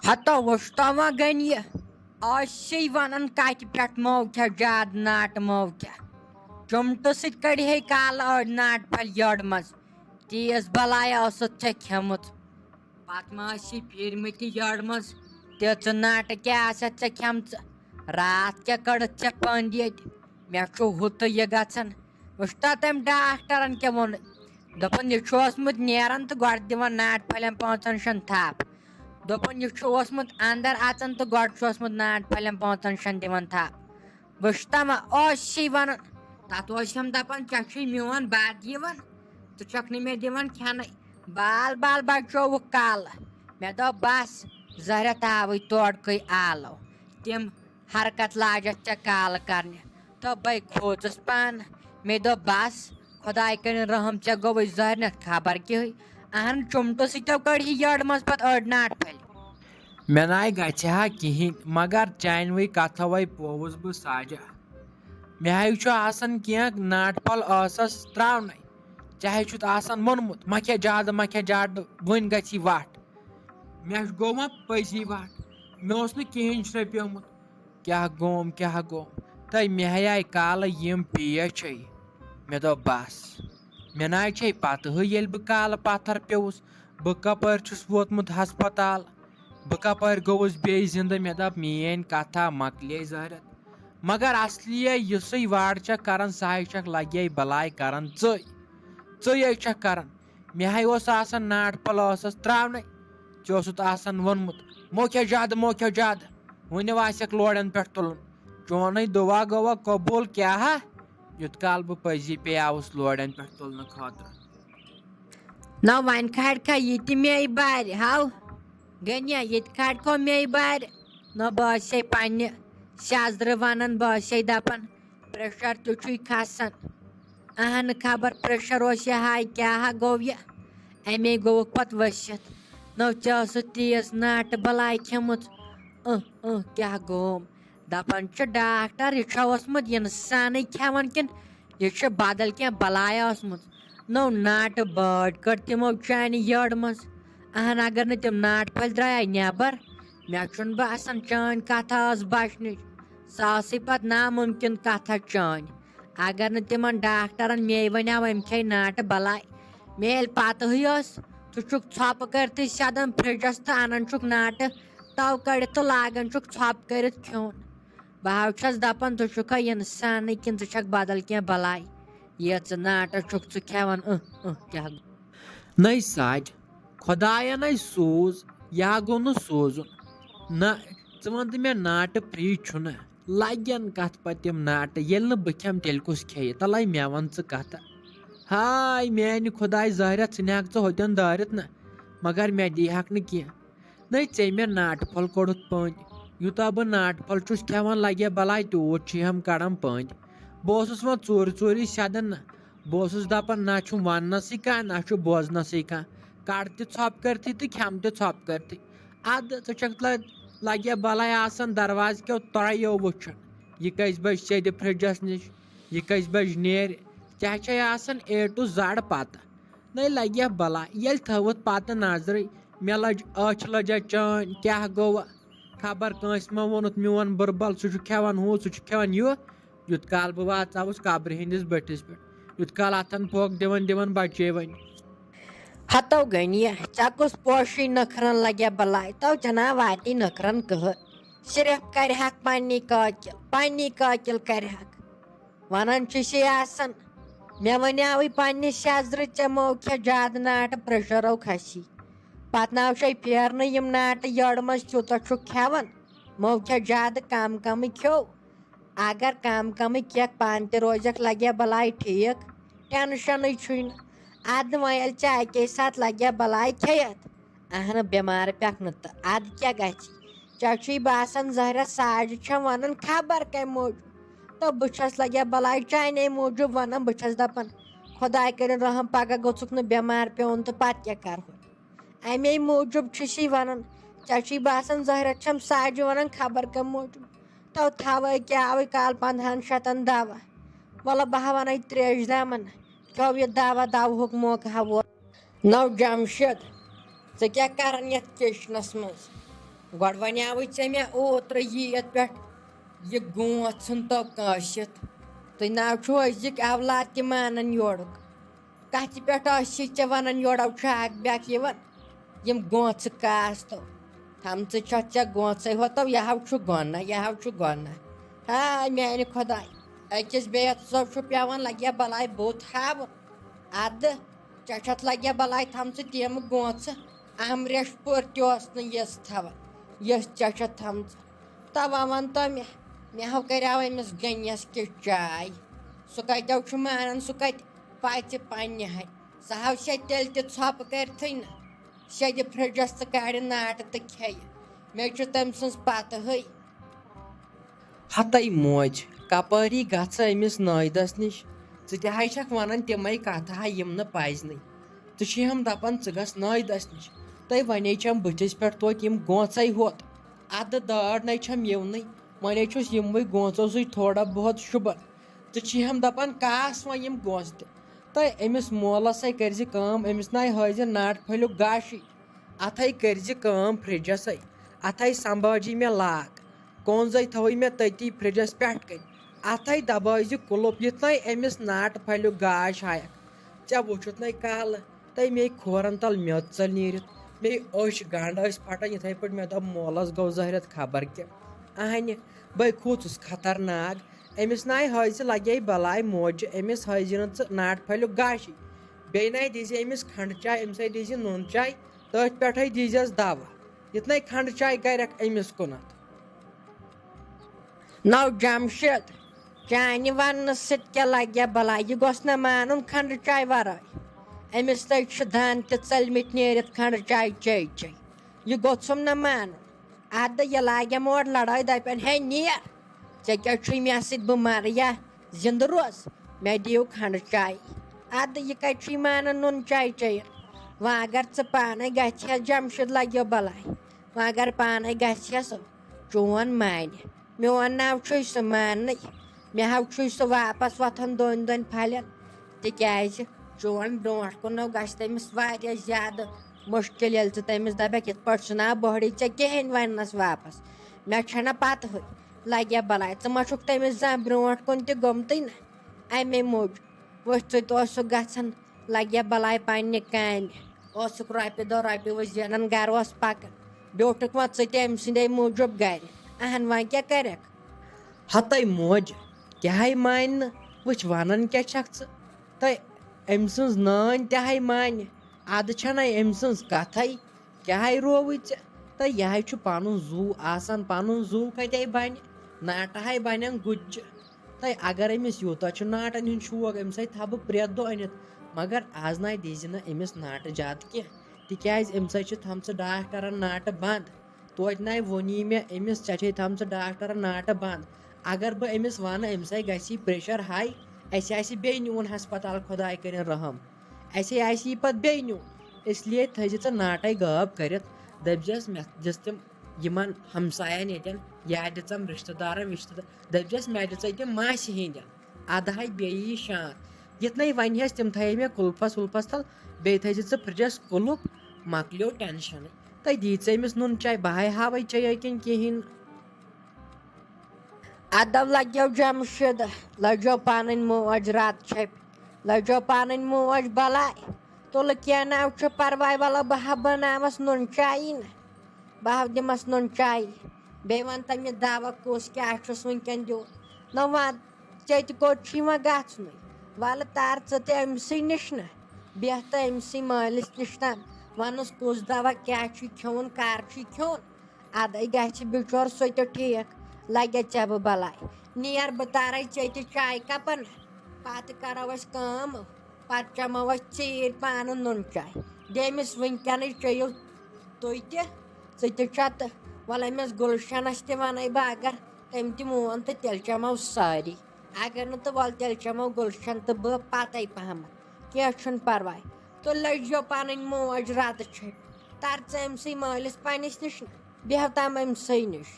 ہتو وشتوا گن یہ آسی ونان کتہ پہ موکھا زیادہ ناٹ موکھا چمٹہ ست کڑ ہے کال اڑ ناٹ پھل یڑ مز تیز بلایا ٲسٕتھ ژےٚ کھیٚمٕژ پتہٕ ما ٲسی پھیٖرمٕتۍ یڑ مز تِژھ ناٹہٕ کیٛاہ آسٮ۪تھ ژےٚ کھیٚمژٕ راتھ کیٛاہ کٔڑٕتھ ژےٚ پٔنٛدۍ ییٚتہِ مےٚ چھُ ہُہ تہٕ یہِ گژھان وٕچھتا تٔمۍ ڈاکٹرن کیٛاہ ووٚن دوٚپُن یہِ چھُ اوسمُت نیران تہٕ گۄڈٕ دِوان ناٹہٕ پھلٮ۪ن 5-6 تھپھ دوٚپُن یہِ چھُ اوسمُت اندر اژان تہٕ گۄڈٕ چھُ اوسمُت ناٹہٕ پھلٮ۪ن 5-6 دِوان تھپھ وٕچھتا ما اوسُے ونان تتھ اوسم دپان ژےٚ چھُے میون بد یِوان ژٕ چھکھ نہٕ مےٚ دِوان کھٮ۪نٕے بال بال بچووُکھ کالہٕ مےٚ دوٚپ بس زٕ رٮ۪تھ آوٕے تورکُے آلو تِم حرکت لاجتھ ژےٚ کالہٕ کرنہِ تہٕ بے کھوٗژٕس پانہٕ مےٚ دوٚپ بس خۄداے کٔرِنۍ رحم ژےٚ گوٚوُے زہرنٮ۪تھ خبر کِہٕے اہن چُمٹہٕ سۭتۍ کٔڑی یٔڑ منٛز پتہٕ أڑۍ ناٹہٕ پھلۍ مےٚ ناے گژھِ ہا کِہیٖنۍ مگر چانوٕے کتھوے پووُس بہٕ ساجا مےٚ ہاے چھُ آسان کینٛہہ ناٹہٕ پھل ٲسس تراونے ژےٚ ہاے چھُتھ آسان ووٚنمُت ما کھےٚ زیادٕ وۄنۍ گژھی وٹھ مےٚ گوٚو وۄنۍ پٔزی وٹھ مےٚ اوس نہٕ کِہیٖنۍ شرٛپیومُت کیٛاہ گوم تہٕ مےٚ ہیے کالہٕ یِم پیچھے مےٚ دوٚپ بس مےٚ ناے چھے پتہٕ ییٚلہِ بہٕ کالہٕ پتھر پیوٚوُس بہٕ کپٲرۍ چھُس ووتمُت ہسپتال بہٕ کپٲرۍ گوٚوُس بیٚیہِ زِندٕ مےٚ دوٚپ میٲنۍ کتھا مکلے زہرت مگر اصلیے یُسٕے وارٕ چھکھ کران سۄے چھکھ لگے بلاے کران ژٕے چھکھ کران مےٚ ہاے اوس آسان ناٹہٕ پھل ٲسس تراونے ژےٚ اوسُتھ آسان ووٚنمُت موکھا زیادٕ وُنہِ آسٮ۪کھ لورٮ۪ن پٮ۪ٹھ تُلُن چونٕے دُعا گوٚوا قبوٗل کیٛاہ ہا یُتھ کال بہٕ پٔزی پیٚیاوُس لورٮ۪ن پٮ۪ٹھ تُلنہٕ خٲطرٕ نہ وۄنۍ کھارکھا یہِ تہِ مے بارِ ہو گنیا یہِ تہِ کھارکھو مے بارِ نہ بہٕ ٲسے پننہِ سیزرٕ ونان بہٕ ٲسے دپان پریشر تہِ چھُے کھسان اہنہٕ خبر پریشر اوس یہِ ہاے کیٛاہ ہا گوٚو یہِ اَمے گوٚوُکھ پتہٕ ؤسِتھ نو ژےٚ ٲسٕتھ تیز ناٹہٕ بلاے کھیٚمٕژ کیٛاہ گوم دپان چھِ ڈاکٹر یہِ چھا اوسمُت اِنسانٕے کھٮ۪وان کِنہٕ یہِ چھِ بدل کینٛہہ بلایا ٲسمٕژ نو ناٹہٕ بٲڑۍ کٔڑ تِمو چانہِ یٔڑ منٛز اہن اگر نہٕ تِم ناٹہٕ پھلۍ درٛاے نٮ۪بر مےٚ چھُنہٕ باسان چٲنۍ کتھا ٲس بچنٕچ سۄ ٲسٕے پتہٕ نامُمکِن کتھا چٲنۍ اگر نہٕ تِمن ڈاکٹرن مے ونیو أمۍ کھے ناٹہٕ بلاے مےٚ ییٚلہِ پتہٕ ٲس ژٕ چھُکھ ژھۄپہٕ کٔرتھٕے سیدان فرجس تہٕ انان چھُکھ ناٹہٕ تو کڑِتھ تہٕ لاگان چھُکھ ژھۄپہٕ کٔرِتھ کھیوٚن بہٕ حظ چھس دپان ژٕ چھُکھا انسانٕے کِنہٕ ژٕ چھکھ بدل کینٛہہ بلاے یژٕ ناٹہٕ چھُکھ ژٕ کھٮ۪وان کیٛاہ نٔے ساج خۄداین سوٗز یا گوٚو نہٕ سوزُن نہ ژٕ ون تہٕ مےٚ ناٹہٕ فرٛی چھُنہٕ لگن کتھ پتہٕ تِم ناٹہٕ ییٚلہِ نہٕ بہٕ کھٮ۪مہٕ تیٚلہِ کُس کھیٚیہِ تلے مےٚ ون ژٕ کتھا ہاے میانہِ خۄداے زہرت ژٕ نہٕ ژٕ ہوٚتٮ۪ن دٲرِتھ نہ مگر مےٚ دیٖہکھ نہٕ کینٛہہ نٔے ژےٚ مےٚ ناٹہٕ پھوٚل کوٚڑُتھ پٔنٛدۍ یوٗتاہ بہٕ ناٹہٕ پھوٚل چھُس کھٮ۪وان لگے بلاے تیوٗت چھِ ہم کڑان پٔنٛدۍ بہٕ اوسُس وۄنۍ ژوٗرِ سیدان نہ بہٕ اوسُس دپان نہ چھُم وننسٕے کانٛہہ نہ چھُ بوزنسٕے کانٛہہ کڑ تہِ ژھۄپہٕ کٔرتھٕے تہٕ کھٮ۪م تہِ ژھۄپہٕ کٔرتھٕے ادٕ ژٕ چھکھ لگے بلاے آسان دروازٕ کیو ترٛیو وٕچھُن یہِ کٔژِ بجہِ سیدِ فرجس نِش یہِ کٔژِ بجہِ نیرِ ژےٚ چھے آسان A to Z پتہ نٔے لگے بلاے ییٚلہِ تھٲوٕتھ پتہٕ نظرٕے مےٚ لٔج أچھ لٔجا چٲنۍ کیٛاہ گوٚو خبر کٲنٛسہِ ما ووٚنُتھ میون بُربل سُہ چھُ کھٮ۪وان ہُہ سُہ چھُ کھٮ۪وان یہِ یُتھ کال بہٕ واژاوُس قبرِ ہٕنٛدِس بٔٹھِس پٮ۪ٹھ یُتھ کال اتھن پھوٚکھ دِوان بچے وۄنۍ ہتو گنیا ژےٚ کُس پوشی نکھرن لگے بلاے تو ژےٚ نا واتی نکھرن کٕہر صرف کرہکھ پننی قٲتل کرہکھ ونان چھُسی آسان مےٚ ونیاوٕے پننہِ سیزرٕ ژےٚ موکھے زیادٕ ناٹہٕ پریشرو کھسی پتہٕ ناو چھے پھیرنہٕ یِم ناٹہٕ یٔڑ منٛز تیوٗتاہ چھُکھ کھٮ۪وان موکھے زیادٕ کمٕے کھیوٚو اگر کمٕے کھٮ۪کھ پانہٕ تہِ روزکھ لگے بلاے ٹھیٖک ٹینشنٕے چھُے نہٕ ادٕ وۄنۍ ییٚلہِ ژےٚ اکے ساتہٕ لگے بلاے کھیٚیتھ اہنہٕ بٮ۪مار پٮ۪کھ نہٕ تہٕ ادٕ کیٛاہ گژھِ ژےٚ چھُے باسان زہرا ساجہِ چھےٚ ونان خبر کمہِ موٗجوٗب تہٕ بہٕ چھس لگے بلاے چانے موٗجوٗب ونان بہٕ چھس دپان خۄداے کٔرِنۍ رحم پگہہ گوٚژھُکھ نہٕ بٮ۪مار پیوٚن تہٕ پتہٕ کیٛاہ کرہو اَمے موٗجوٗب چھُسی ونان ژےٚ چھُے باسان زہرا چھم ساجہِ ونان خبر کمہِ موٗجوٗب تو تھوے کیٛاہ آوٕے کال 1500 دوا وَلہٕ بہٕ وَنَے تریش دامن کھیوٚو یہِ دوہُک موقعہٕ ووت نو جمشید ژٕ کیٛاہ کران یتھ کِچنس منٛز گۄڈٕ وَنیٛاوٕے ژےٚ مےٚ اوترٕ ییٚتہِ پٮ۪ٹھ یہِ گونٛژ ژھٕن تو کٲنٛسِتھ تُہۍ نہ حظ چھُو أزِکۍ اولاد تہِ مانان یورُک کَتھِ پٮ۪ٹھ ٲسی ژےٚ وَنان یورو چھُ اکھ بیٛاکھ یِوان یِم گونٛژٕ کاستو تھَمژٕ چھَتھ ژےٚ گونٛژَے ہوتو یہِ ہَو چھُ گۄناہ یہِ ہَو چھُ گۄناہ ہاے میٛانہِ خۄداے أکِس بیٚیَس چھُ پیٚوان لَگہِ ہا بَلاے بُتھ ہاوُن اَدٕ ژےٚ چھَتھ لَگہِ ہا بَلاے تھَمژٕ تِم گونٛژٕ اَمریش پوٗر تہِ اوس نہٕ یِژھ تھاوان یِژھ ژےٚ چھَتھ تھَمژٕ تَوا وَنتو مےٚ ہَو کَریٛاو أمِس گٔنِیَس کِژھ چاے سُہ کَتیو چھُ مانان سُہ کَتہِ پَژِ پنٛنہِ ہَنہِ سُہ ہاو سے تیٚلہِ تہِ ژھۄپہٕ کٔرتھٕے نہٕ شیٚدِ فرٛجَس تہٕ کَڑِ ناٹہٕ تہٕ کھیٚیہِ مےٚ چھُ تٔمۍ سٕنٛز پَتہٕ ہٕے ہَتَے موج کَپٲری گژھٕ أمِس نٲیدَس نِش ژٕ تہِ ہَے چھَکھ وَنان تِمَے کَتھٕ ہا یِم نہٕ پَزنٕے ژٕ چھِ ہم دَپان ژٕ گژھ نٲیدَس نِش تۄہہِ وَنے چھَم بٕتھِس پٮ۪ٹھ توتہِ یِم گونٛژَے ہوت اَدٕ دٲڑ نَے چھَم یِونٕے وۄنۍ چھُس یِموٕے گونٛژو سۭتۍ تھوڑا بہت شُبَن ژٕ چھی ہم دَپان کاس وۄنۍ یِم گونٛژٕ تہِ تہٕ أمِس مولَسَے کٔرۍزِ کٲم أمِس نَے ہٲیزِ ناٹہٕ پھٔلیُک گاشٕے اَتھَے کٔرۍزِ کٲم فرٛجَسٕے اَتھَے سنٛبھٲجی مےٚ لاک کونٛزَے تھٲوٕے مےٚ تٔتی فرٛجَس پٮ۪ٹھ کَنۍ اَتھَے دَبٲیزِ کُلُپ یُتھ نَے أمِس ناٹہٕ پھٔلیُک گاش ہایَکھ ژےٚ وٕچھُتھ نَے کالہٕ تٔمۍ مے کھورَن تَل میٚژ ژٔل نیٖرِتھ مے أچھ گَنٛڈ ٲسۍ پھَٹان یِتھَے پٲٹھۍ مےٚ دوٚپ مولَس گوٚو زٲہرِتھ خبر کیٚنٛہہ اَہنہِ بٔے کھوٗژُس خطرناک أمِس نَے ہٲیزِ لَگے بَلاے موجہِ أمِس ہٲیزِ نہٕ ژٕ ناٹہٕ پھٔلیُک گاشٕے بیٚیہِ نَے دیٖزِ أمِس کھنٛڈٕ چاے أمِسَے دیٖزِ نُن چاے تٔتھۍ پٮ۪ٹھَے دیٖزٮ۪س دَوا یُتھ نَے کھنٛڈٕ چاے کَرٮ۪کھ أمِس کُنَتھ نو جَمشِد چانہِ وَننہٕ سۭتۍ کیٛاہ لَگہِ ہا بَلاے یہِ گوٚژھ نہ مانُن کھنٛڈٕ چاے وَرٲے أمِس تے چھِ دَنٛد تہِ ژٔلمٕتۍ نیٖرِتھ کھنٛڈٕ چاے چے چے یہِ گوٚژھُم نہٕ مانُن اَدٕ یہِ لاگٮ۪م اورٕ لَڑٲے دَپٮ۪ن ہے نیر ژےٚ کیٛاہ چھُے مےٚ سۭتۍ بہٕ مَرٕ یا زِندٕ روز مےٚ دِیِو کھنٛڈٕ چاے اَدٕ یہِ کَتہِ چھُے مانان نُن چاے چیٚیِن وۄنۍ اگر ژٕ پانَے گژھِ جَمشِد لَگیو بَلاے وۄنۍ اگر پانَے گژھٮ۪س چون مانہِ میون ناو چھُے سُہ ماننٕے مےٚ ہَو چھُے سُہ واپَس وۄتھان دۄنۍ دۄنۍ پھَلٮ۪ن تِکیٛازِ چون برونٛٹھ کُنو گژھِ تٔمِس واریاہ زیادٕ مُشکِل ییٚلہِ ژٕ تٔمِس دَپکھ یِتھ پٲٹھۍ ژھٕناو بٔہڑی ژےٚ کِہیٖنۍ وَننَس واپَس مےٚ چھَنہ پَتہٕ ہٕے لَگہِ ہا بَلاے ژٕ ما چھُکھ تٔمِس زانٛہہ برونٛٹھ کُن تہِ گوٚمتٕے نہ اَمے موٗجوٗب ؤتھۍ ژٕ اوسُکھ گژھان لَگہِ ہا بَلاے پنٛنہِ کامہِ اوسُکھ رۄپیہِ دہ رۄپیہِ وٕ زینان گَرٕ اوس پَکان بیوٗٹھُکھ وۄنۍ ژٕ تہِ أمۍ سٕنٛدے موٗجوٗب گَرِ اہن وۄنۍ کیٛاہ کَرٮ۪کھ ہَتَے موج کیٛاہ ہَے مانہِ نہٕ وٕچھ وَنان کیٛاہ چھَکھ ژٕ تہٕ أمۍ سٕنٛز نٲنۍ تہِ ہَے مانہِ اَدٕ چھَنَے أمۍ سٕنٛز کَتھَے کیٛاہ ہَے رووُے ژےٚ تہٕ یہِ ہَے چھُ پَنُن زوٗ آسان پَنُن زوٗ کَتے بَنہِ ناٹہٕ ہَے بَنٮ۪ن گُجہِ تہٕ اگر أمِس یوٗتاہ چھُ ناٹَن ہُنٛد شوق أمِسَے تھاو بہٕ پرٛٮ۪تھ دۄہ أنِتھ مگر آز نَے دیٖزِ نہٕ أمِس ناٹہٕ زیادٕ کینٛہہ تِکیٛازِ أمِسَے چھِ تھَمژٕ ڈاکٹَرَن ناٹہٕ بنٛد توتہِ نَے ووٚنی مےٚ أمِس ژےٚ چھے تھَمژٕ ڈاکٹَرَن ناٹہٕ بنٛد اگر بہٕ أمِس وَنہٕ أمِسَے گژھِ پرٛیشَر ہاے اَسہِ آسہِ بیٚیہِ نیُن ہسپتال خۄداے کٔرِنۍ رحم اَسے آسہِ یہِ پَتہٕ بیٚیہِ نیُن اِسلیے تھٲیزِ ژٕ ناٹَے غٲب کٔرِتھ دٔپۍزٮ۪س مےٚ دِژ تِم یِمَن ہمسایَن ییٚتٮ۪ن یا دِژَم رِشتہٕ دارَن وِشتہٕ دٔپۍزٮ۪س مےٚ دِژَے تِم ماسہِ ہِنٛدٮ۪ن اَدٕ ہَے بیٚیہِ یی شانت یِتھ نَے وَنہَس تِم تھٲیے مےٚ کُلپَس وُلپَس تَل بیٚیہِ تھٲیزِ ژٕ فرٛجَس کُلُپ مۄکلیو ٹٮ۪نشَنٕے تہٕ دی ژٕ أمِس نُن چاے بہٕ ہَے ہاوَے چیٚیے کِنہٕ کِہیٖنۍ نہٕ اَدب لَگیو جَمشِد لٔجیو پَنٕنۍ موج رَتہٕ چھَپہِ لٔجیو پَنٕنۍ موج بَلاے تُلہٕ کینٛہہ نہٕ چھُ پَرواے وَلہٕ بہٕ ہا بَناوَس نُن چایی نہ بہٕ ہا دِمَس نُن چایی بیٚیہِ وَنتَم یہِ دَوا کُس کیٛاہ چھُس وٕنۍکٮ۪ن دیُن نہ وَن ژےٚ تہِ کوٚت چھُے وۄنۍ گژھنُے وَلہٕ تَر ژٕ تہِ أمۍسٕے نِش نہ بیٚہہ تہٕ أمۍسٕے مٲلِس نِش تام وَنُس کُس دَوا کیٛاہ چھُے کھیوٚن کَر چھُے کھیوٚن اَدَے گژھِ بِچور سُہ تہِ ٹھیٖک لَگے ژےٚ بہٕ بَلاے نیر بہٕ تارَے ژےٚ تہِ چاے کَپَن پَتہٕ کَرو أسۍ کٲم پَتہٕ چٮ۪مو أسۍ ژیٖرۍ پانہٕ نُن چاے دٔمِس وٕنۍکٮ۪نٕے چیٚیِو تُہۍ تہِ ژٕ تہِ چےٚ تہٕ وَلہٕ أمِس گُلشَنَس تہِ وَنَے بہٕ اگر تٔمۍ تہِ مون تہٕ تیٚلہِ چٮ۪مو سٲری اگر نہٕ تہٕ وَلہٕ تیٚلہِ چٮ۪مو گُلشَن تہٕ بہٕ پَتَے پَہمَتھ کینٛہہ چھُنہٕ پَرواے تہٕ لٔجیو پَنٕنۍ موج رَتہٕ چھٔپۍ تَر ژٕ أمۍسٕے مٲلِس پنٛنِس نِش نہ بیٚہہ تام أمۍسٕے نِش